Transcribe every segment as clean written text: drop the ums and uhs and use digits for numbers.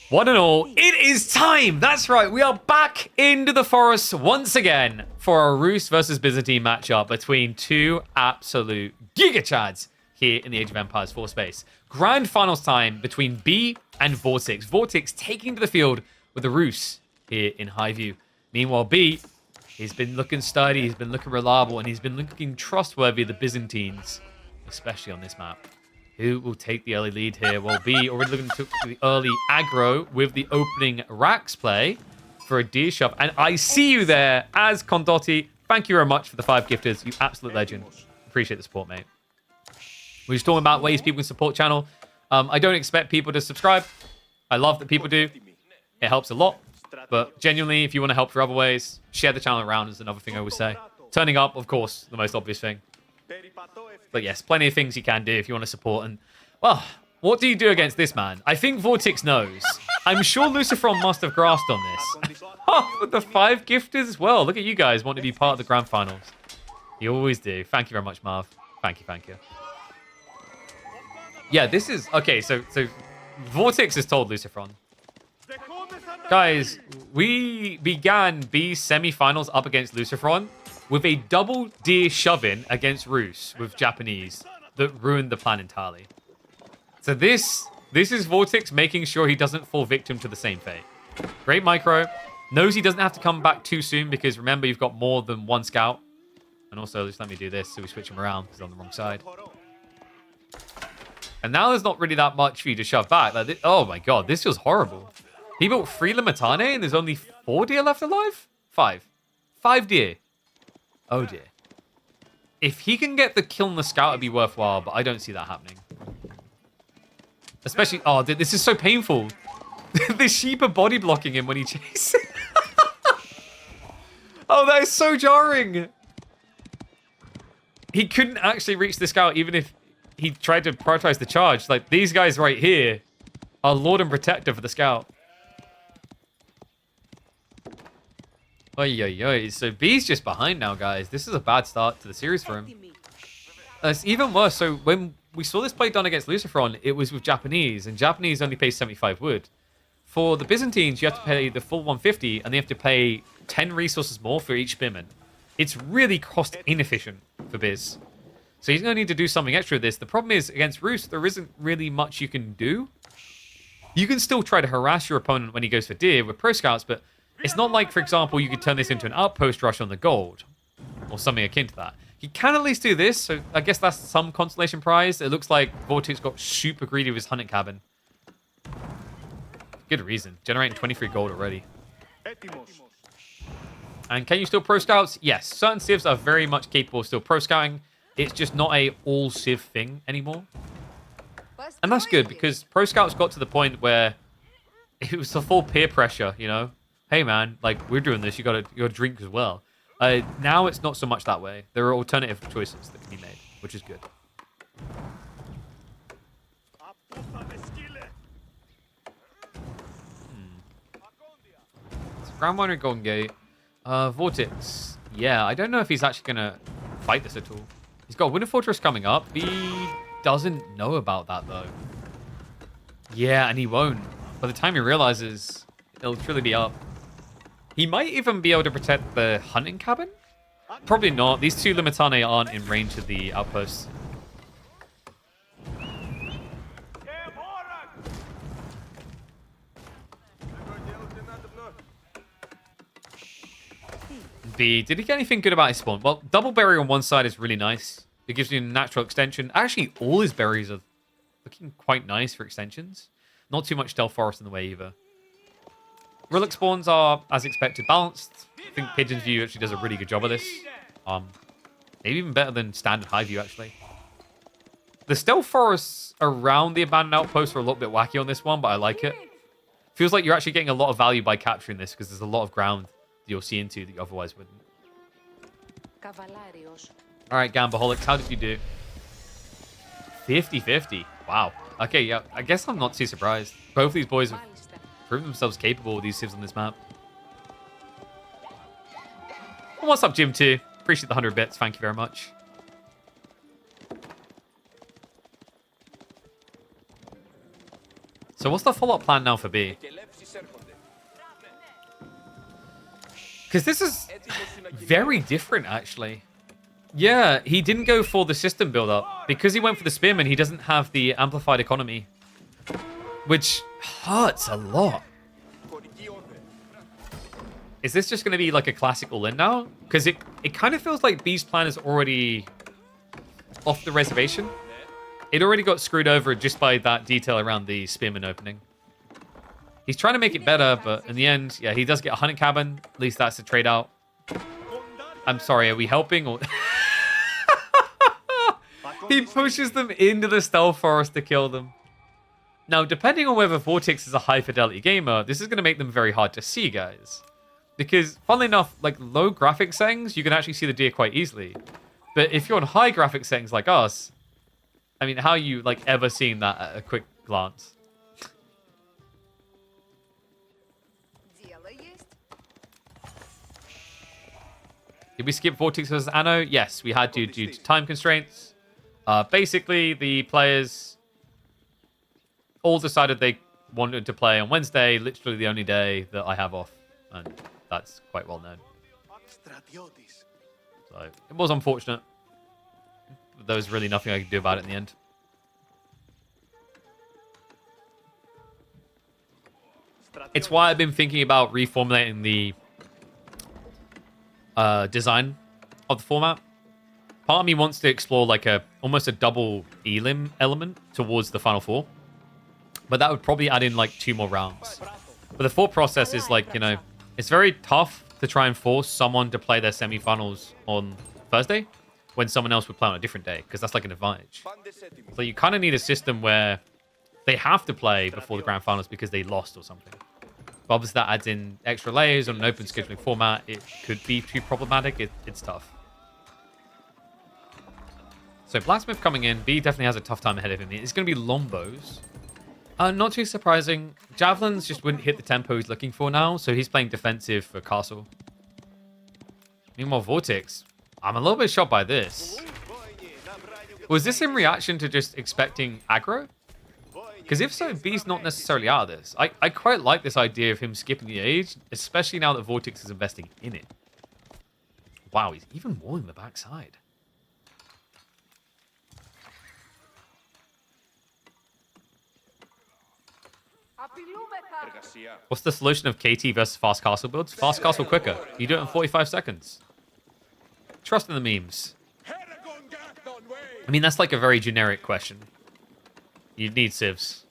One and all, it is time! That's right, we are back into the forest once again for a Rus versus Byzantine matchup between two absolute Giga Chads here in the Age of Empires 4 space. Grand finals time between B and Vortix. Vortix taking to the field with the Rus here in Highview. Meanwhile, B, he's been looking sturdy, he's been looking reliable, and he's been looking trustworthy of the Byzantines, especially on this map. Who will take the early lead here? Well, B already looking to the early aggro with the opening Rax play for a deer shove. And I see you there as Condotti. Thank you very much for the 5 gifters. You absolute legend. Appreciate the support, mate. We're just talking about ways people can support channel. I don't expect people to subscribe. I love that people do. It helps a lot. But genuinely, if you want to help for other ways, share the channel around is another thing I always say. Turning up, of course, the most obvious thing. But yes, plenty of things you can do if you want to support. And, well, what do you do against this man? I think Vortix knows. I'm sure Lucifron must have grasped on this. Oh, with the 5 gifters as well. Look at you guys want to be part of the grand finals. You always do. Thank you very much, Marv. Thank you, thank you. Yeah, this is... Okay, so Vortix has told Lucifron. Guys, we began B's semi-finals up against Lucifron with a double deer shove-in against Rus with Japanese that ruined the plan entirely. So this is Vortix making sure he doesn't fall victim to the same fate. Great micro. Knows he doesn't have to come back too soon because remember, you've got more than one scout. And also, just let me do this so we switch him around because he's on the wrong side. And now there's not really that much for you to shove back. Like this, oh my god, this feels horrible. He built 3 Limitane and there's only 4 deer left alive? 5. 5 deer. Oh dear. If he can get the kill on the scout, it'd be worthwhile, but I don't see that happening. Especially, oh, this is so painful. The sheep are body blocking him when he chases. Oh, that is so jarring. He couldn't actually reach the scout even if he tried to prioritize the charge. Like, these guys right here are Lord and Protector for the scout. Oy. So B's just behind now, guys. This is a bad start to the series for him. It's even worse. So when we saw this play done against Lucifron, it was with Japanese, and Japanese only pays 75 wood. For the Byzantines, you have to pay the full 150, and they have to pay 10 resources more for each spearman. It's really cost inefficient for Biz. So he's going to need to do something extra with this. The problem is, against Rus, there isn't really much you can do. You can still try to harass your opponent when he goes for deer with pro scouts, but it's not like, for example, you could turn this into an outpost rush on the gold or something akin to that. You can at least do this, so I guess that's some consolation prize. It looks like Vortix got super greedy with his hunting cabin. Good reason. Generating 23 gold already. And can you still pro scouts? Yes. Certain civs are very much capable of still pro scouting. It's just not a all civ thing anymore. And that's good because pro scouts got to the point where it was the full peer pressure, you know? Hey man, like, we're doing this, you gotta drink as well. Now it's not so much that way. There are alternative choices that can be made, which is good. So Grand Winery Golden Gate. Vortix. Yeah, I don't know if he's actually gonna fight this at all. He's got Winter Fortress coming up. He doesn't know about that though. Yeah, and he won't. By the time he realizes, it'll truly be up. He might even be able to protect the hunting cabin? Probably not. These 2 Limitane aren't in range of the outposts. B, did he get anything good about his spawn? Well, double berry on one side is really nice. It gives you a natural extension. Actually, all his berries are looking quite nice for extensions. Not too much Stealth Forest in the way either. Relic spawns are, as expected, balanced. I think Pigeon's View actually does a really good job of this. Maybe even better than standard High View, actually. The Stealth Forests around the abandoned outposts are a little bit wacky on this one, but I like it. Feels like you're actually getting a lot of value by capturing this because there's a lot of ground that you'll see into that you otherwise wouldn't. All right, Gambaholics, how did you do? 50-50. Wow. Okay, yeah, I guess I'm not too surprised. Both of these boys have proven themselves capable of these civs on this map. Well, what's up, Jim 2? Appreciate the 100 bits. Thank you very much. So what's the follow-up plan now for B? Because this is very different, actually. Yeah, he didn't go for the system build-up. Because he went for the Spearman, he doesn't have the amplified economy. Which hurts a lot. Is this just going to be like a classic all-in now? Because it kind of feels like B's plan is already off the reservation. It already got screwed over just by that detail around the Spearman opening. He's trying to make it better, but in the end, yeah, he does get a hunting cabin. At least that's a trade out. I'm sorry, are we helping? Or he pushes them into the stealth forest to kill them. Now, depending on whether Vortex is a high-fidelity gamer, this is going to make them very hard to see, guys. Because, funnily enough, like low graphic settings, you can actually see the deer quite easily. But if you're on high graphic settings like us, I mean, how are you like ever seeing that at a quick glance? Did we skip Vortex versus Anno? Yes, we had to due to time constraints. Basically, the players all decided they wanted to play on Wednesday, literally the only day that I have off. And that's quite well known. So it was unfortunate. There was really nothing I could do about it in the end. It's why I've been thinking about reformulating the design of the format. Part of me wants to explore like almost a double elim element towards the Final Four. But that would probably add in like 2 more rounds. But the thought process is like, you know, it's very tough to try and force someone to play their semifinals on Thursday when someone else would play on a different day, because that's like an advantage. So you kind of need a system where they have to play before the grand finals because they lost or something. But obviously that adds in extra layers on an open scheduling format. It could be too problematic. It's tough. So Blacksmith coming in. B definitely has a tough time ahead of him. It's going to be Lombos. Not too surprising. Javelins just wouldn't hit the tempo he's looking for now, so he's playing defensive for Castle. Meanwhile, Vortex, I'm a little bit shocked by this. Was this in reaction to just expecting aggro? Because if so, B's not necessarily out of this. I quite like this idea of him skipping the age, especially now that Vortex is investing in it. Wow, he's even walling the backside. What's the solution of KT versus Fast Castle builds? Fast Castle quicker. You do it in 45 seconds. Trust in the memes. I mean, that's like a very generic question. You need civs.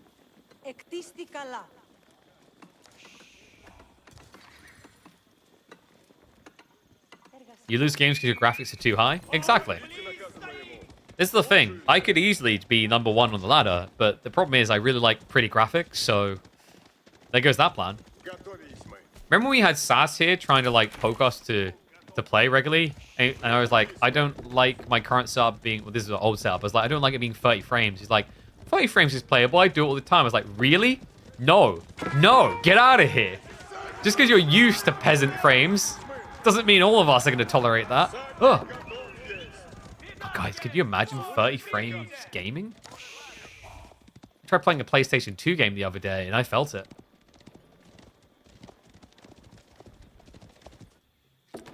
You lose games because your graphics are too high? Exactly. This is the thing. I could easily be #1 on the ladder, but the problem is I really like pretty graphics, so there goes that plan. Remember when we had Sass here trying to like poke us to play regularly? And I was like, I don't like my current setup being, well, this is an old setup. I was like, I don't like it being 30 frames. He's like, 30 frames is playable. I do it all the time. I was like, really? No. No. Get out of here. Just because you're used to peasant frames doesn't mean all of us are going to tolerate that. Ugh. Oh, guys, could you imagine 30 frames gaming? I tried playing a PlayStation 2 game the other day, and I felt it.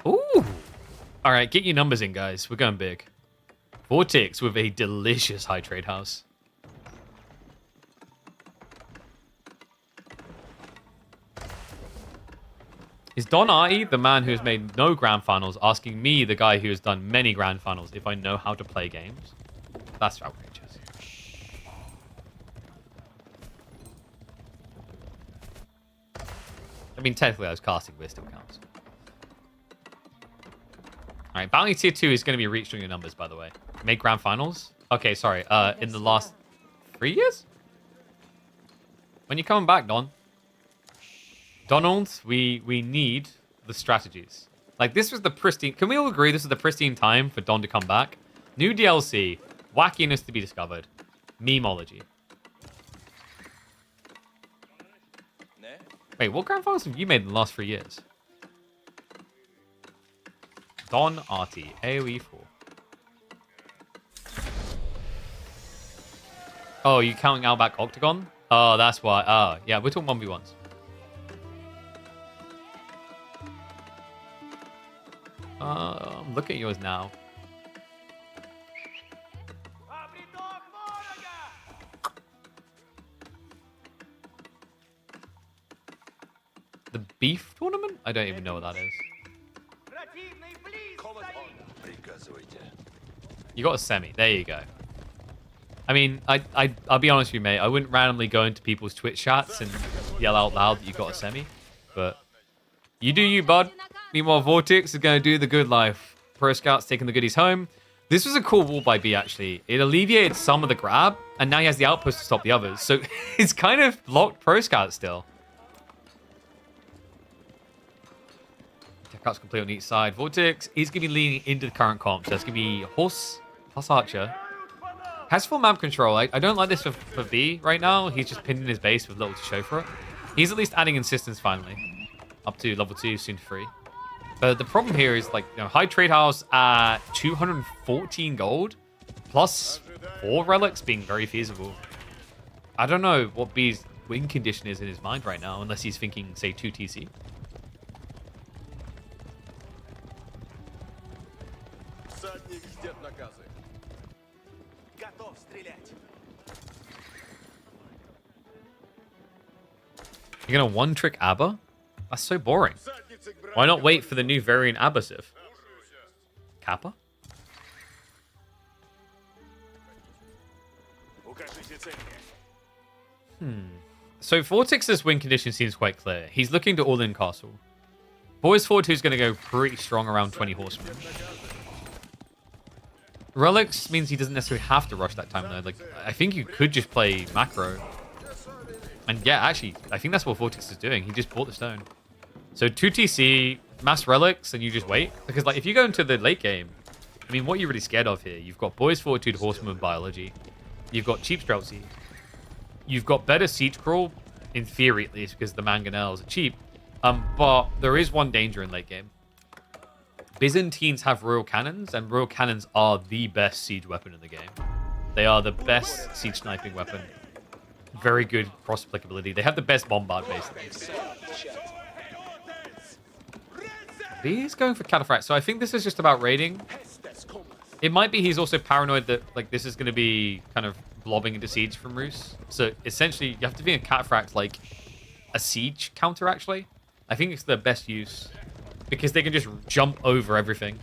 Ooh. All right, get your numbers in, guys. We're going big. Vortex with a delicious high trade house. Is Don Artie, the man who has made no grand finals, asking me, the guy who has done many grand finals, if I know how to play games? That's outrageous. I mean, technically I was casting, but it still counts. All right, Bounty Tier 2 is going to be reached on your numbers, by the way. Make grand finals? Okay, sorry. In the last 3 years? When you coming back, Don? Donald, we need the strategies. Like, this was the pristine... Can we all agree this is the pristine time for Don to come back? New DLC. Wackiness to be discovered. Memeology. Wait, what grand finals have you made in the last 3 years? Don Artie, AoE 4. Oh, you counting Outback Octagon? Oh, that's why. Oh, yeah, we're talking 1v1s. Look at yours now. The beef tournament? I don't even know what that is. You got a semi. There you go. I mean, I'll be honest with you, mate. I wouldn't randomly go into people's Twitch chats and yell out loud that you got a semi. But you do you, bud. Meanwhile, Vortex is going to do the good life. Pro Scout's taking the goodies home. This was a cool wall by B, actually. It alleviated some of the grab, and now he has the outpost to stop the others. So it's kind of blocked Pro Scout still. Checkouts complete on each side. Vortex is going to be leaning into the current comp. So that's going to be Horse plus Archer. Has full map control. I don't like this for B right now. He's just pinning his base with little to show for it. He's at least adding insistence finally. Up to level 2, soon 3. But the problem here is, like, high trade house at 214 gold plus 4 relics being very feasible. I don't know what B's win condition is in his mind right now, unless he's thinking, say, 2 TC. You're gonna one-trick Abba? That's so boring. Why not wait for the new variant Abba Civ? Kappa? So Vortex's win condition seems quite clear. He's looking to all-in castle. Boys Forward 2 is going to go pretty strong around 20 horsemen. Relics means he doesn't necessarily have to rush that time, though. Like, I think you could just play macro. And yeah, actually, I think that's what Vortex is doing. He just bought the stone. So 2 TC, mass relics, and you just wait. Because, like, if you go into the late game, I mean, what are you really scared of here? You've got Boys Fortitude, Horseman Biology. You've got Cheap Streltsy. You've got better Siege Crawl, in theory at least, because the Mangonels are cheap. But there is one danger in late game. Byzantines have Royal Cannons, and Royal Cannons are the best siege weapon in the game. They are the best siege sniping weapon. Very good cross applicability. They have the best bombard base. He's going for Cataphract, so I think this is just about raiding. It might be he's also paranoid that, like, this is going to be kind of blobbing into siege from Roos. So essentially, you have to be a Cataphract like a siege counter, actually. I think it's the best use because they can just jump over everything.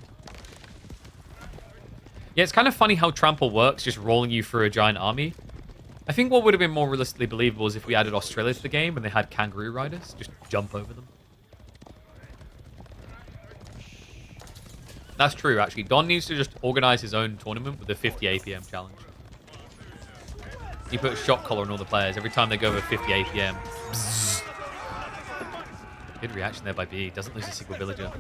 Yeah, it's kind of funny how Trample works, just rolling you through a giant army. I think what would have been more realistically believable is if we added Australia to the game and they had Kangaroo Riders. Just jump over them. That's true, actually. Don needs to just organize his own tournament with the 50 APM challenge. He put a shot collar on all the players every time they go over 50 APM. Bzzz. Good reaction there by B. Doesn't lose a single villager.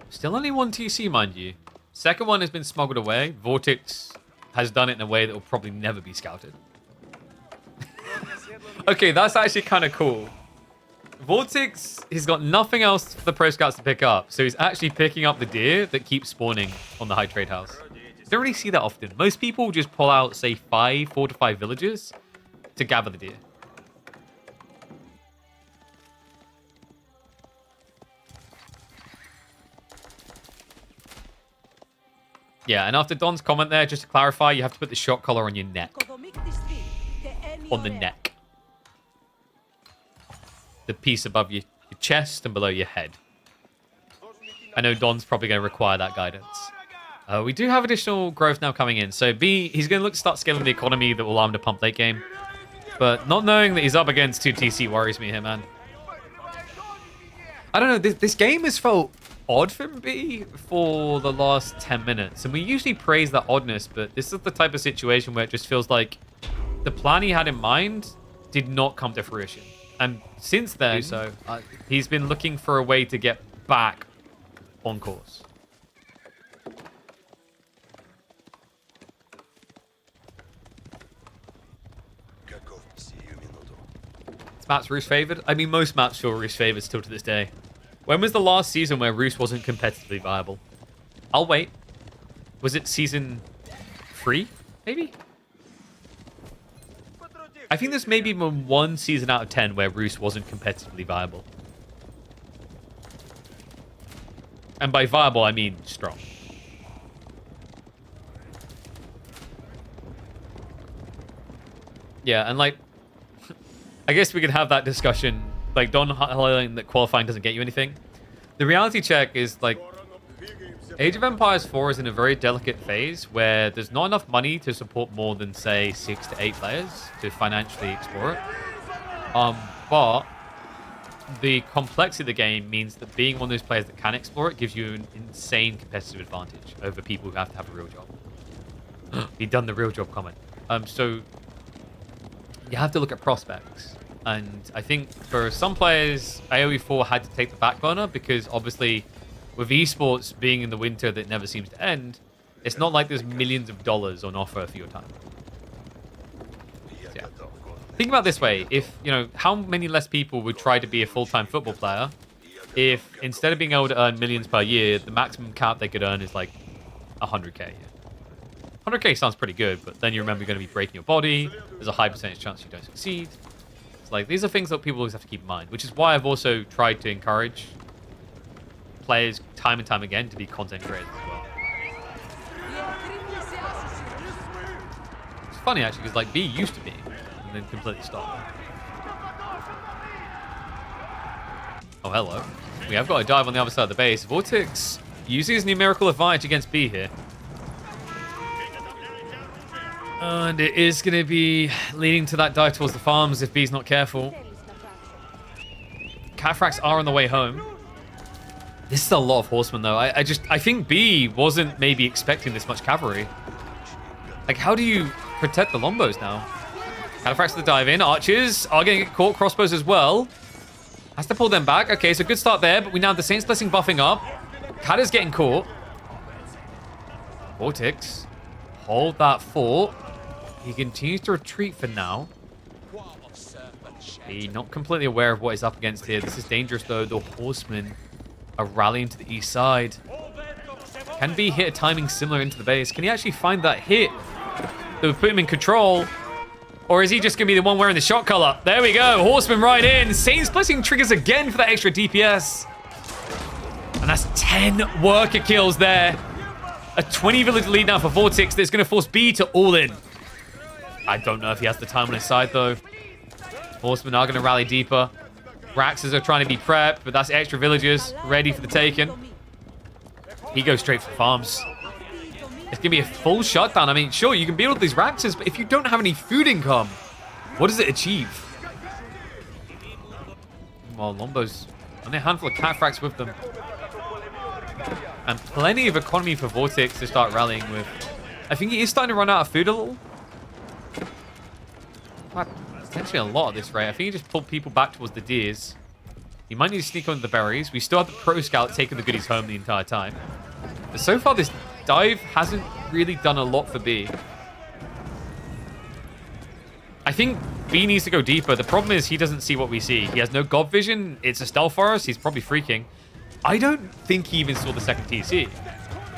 Still only 1 TC, mind you. Second one has been smuggled away. Vortex has done it in a way that will probably never be scouted. Okay, that's actually kind of cool. Vortex, he's got nothing else for the Pro Scouts to pick up, so he's actually picking up the deer that keeps spawning on the high trade house. You don't really see that often. Most people just pull out, say, 4 to 5 villagers to gather the deer. Yeah, and after Don's comment there, just to clarify, you have to put the shot collar on your neck. On the neck. The piece above your chest and below your head. I know Don's probably going to require that guidance. We do have additional growth now coming in. So B, he's going to look to start scaling the economy that will allow him to pump late game. But not knowing that he's up against 2 TC worries me here, man. I don't know, this game has felt odd for B for the last 10 minutes. And we usually praise that oddness, but this is the type of situation where it just feels like the plan he had in mind did not come to fruition. And since then, he's been looking for a way to get back on course. This map's Roos favored. I mean, most maps feel Roos favored still to this day. When was the last season where Roos wasn't competitively viable? I'll wait. Was it season 3, maybe? I think there's maybe 1 season out of 10 where Roos wasn't competitively viable. And by viable, I mean strong. Yeah, and like, I guess we could have that discussion. Like, Don highlighting that qualifying doesn't get you anything. The reality check is like, Age of Empires 4 is in a very delicate phase where there's not enough money to support more than, say, 6 to 8 players to financially explore it. But the complexity of the game means that being one of those players that can explore it gives you an insane competitive advantage over people who have to have a real job. He done the real job comment. So you have to look at prospects. And I think for some players, AoE4 had to take the back burner because obviously with esports being in the winter that never seems to end, it's not like there's millions of dollars on offer for your time. So yeah. Think about it this way. If, you know, how many less people would try to be a full-time football player if instead of being able to earn millions per year, the maximum cap they could earn is like 100k a year? 100k sounds pretty good, but then you remember you're going to be breaking your body. There's a high percentage chance you don't succeed. It's like, these are things that people always have to keep in mind, which is why I've also tried to encourage players time and time again to be content creators as well. It's funny actually, because like B used to be, and then completely stopped. Oh, hello. We have got a dive on the other side of the base. Vortex uses his numerical advantage against B here. And it is going to be leading to that dive towards the farms if B's not careful. Cataphracts are on the way home. This is a lot of horsemen, though. I think B wasn't maybe expecting this much cavalry. Like, how do you protect the Lombos now? Cataphracts to the dive in. Archers are going to get caught. Crossbows as well. Has to pull them back. Okay, so good start there, but we now have the Saint's Blessing buffing up. Kata's getting caught. Vortex. Hold that fort. He continues to retreat for now. He's not completely aware of what he's up against here. This is dangerous, though. The horsemen are rallying to the east side. Can B hit a timing similar into the base? Can he actually find that hit that would put him in control? Or is he just going to be the one wearing the shot color? There we go. Horseman right in. Saint's Blessing triggers again for that extra DPS. And that's 10 worker kills there. A 20 village lead now for Vortex that's going to force B to all in. I don't know if he has the time on his side, though. Horsemen are going to rally deeper. Raxes are trying to be prepped, but that's extra villagers ready for the taken. He goes straight for farms. It's going to be a full shutdown. I mean, sure, you can build all these Raxes, but if you don't have any food income, what does it achieve? Well, Lombo's only a handful of Cataphracts with them. And plenty of economy for Vortex to start rallying with. I think he is starting to run out of food a little. Potentially a lot at this rate. I think he just pulled people back towards the deers. He might need to sneak on the berries. We still have the Pro Scout taking the goodies home the entire time. But so far, this dive hasn't really done a lot for B. I think B needs to go deeper. The problem is he doesn't see what we see. He has no God vision. It's a stealth forest. He's probably freaking. I don't think he even saw the second TC.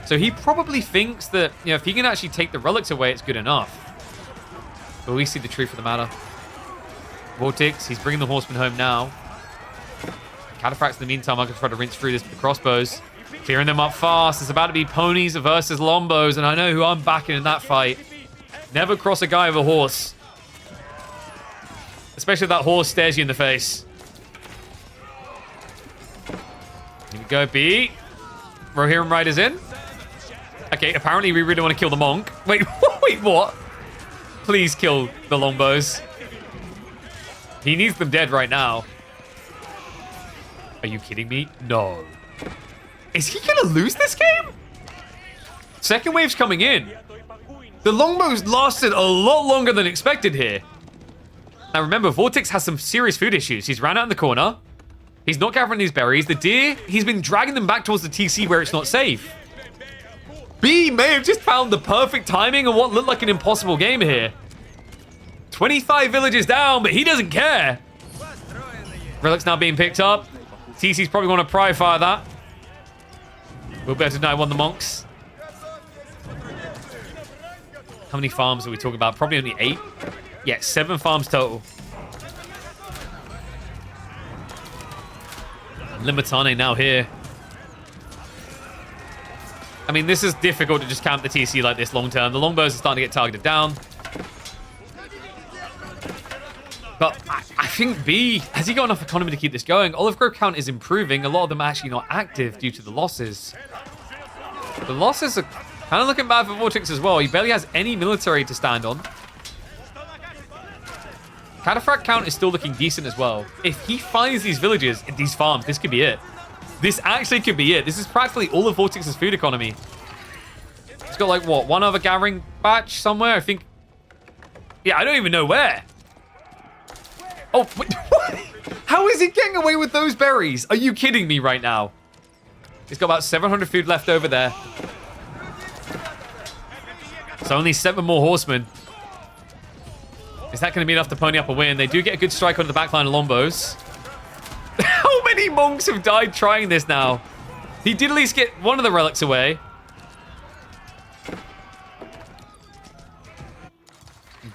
So he probably thinks that, you know, if he can actually take the relics away, it's good enough. But we see the truth of the matter. Vortex, he's bringing the horsemen home now. Cataphracts in the meantime are going to try to rinse through this with the crossbows. Clearing them up fast. It's about to be ponies versus Lombos, and I know who I'm backing in that fight. Never cross a guy with a horse. Especially if that horse stares you in the face. Here we go, B. Rohirrim Riders in. Okay, apparently we really want to kill the monk. Wait, wait, what? Please kill the Lombos. He needs them dead right now. Are you kidding me? No. Is he going to lose this game? Second wave's coming in. The Longbows lasted a lot longer than expected here. Now remember, Vortex has some serious food issues. He's ran out in the corner. He's not gathering these berries. The deer, he's been dragging them back towards the TC where it's not safe. B may have just found the perfect timing on what looked like an impossible game here. 25 villages down, but he doesn't care. Relic's now being picked up. TC's probably going to pry fire that. We'll be able to deny one of the monks. How many farms are we talking about? Probably only 8. Yeah, 7 farms total. Limitane now here. I mean, this is difficult to just camp the TC like this long term. The longbows are starting to get targeted down. But I think B, has he got enough economy to keep this going? Olive Grove count is improving. A lot of them are actually not active due to the losses. The losses are kind of looking bad for Vortex as well. He barely has any military to stand on. Cataphract count is still looking decent as well. If he finds these villages, these farms, this could be it. This actually could be it. This is practically all of Vortex's food economy. It's got like, what, one other gathering batch somewhere? I think. Yeah, I don't even know where. Oh, wait, what? How is he getting away with those berries? Are you kidding me right now? He's got about 700 food left over there. So only 7 more horsemen. Is that going to be enough to pony up a win? They do get a good strike onto the backline of Lombos. How many monks have died trying this now? He did at least get one of the relics away.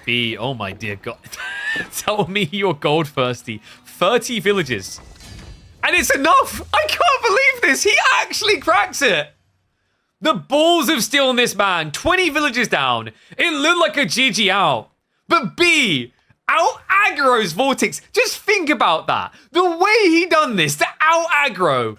B, oh my dear God. Tell me you're gold thirsty. 30 villages. And it's enough! I can't believe this! He actually cracks it! The balls of steel on this man. 20 villages down. It looked like a GG out. But B, out aggro's Vortex. Just think about that. The way he done this, to out aggro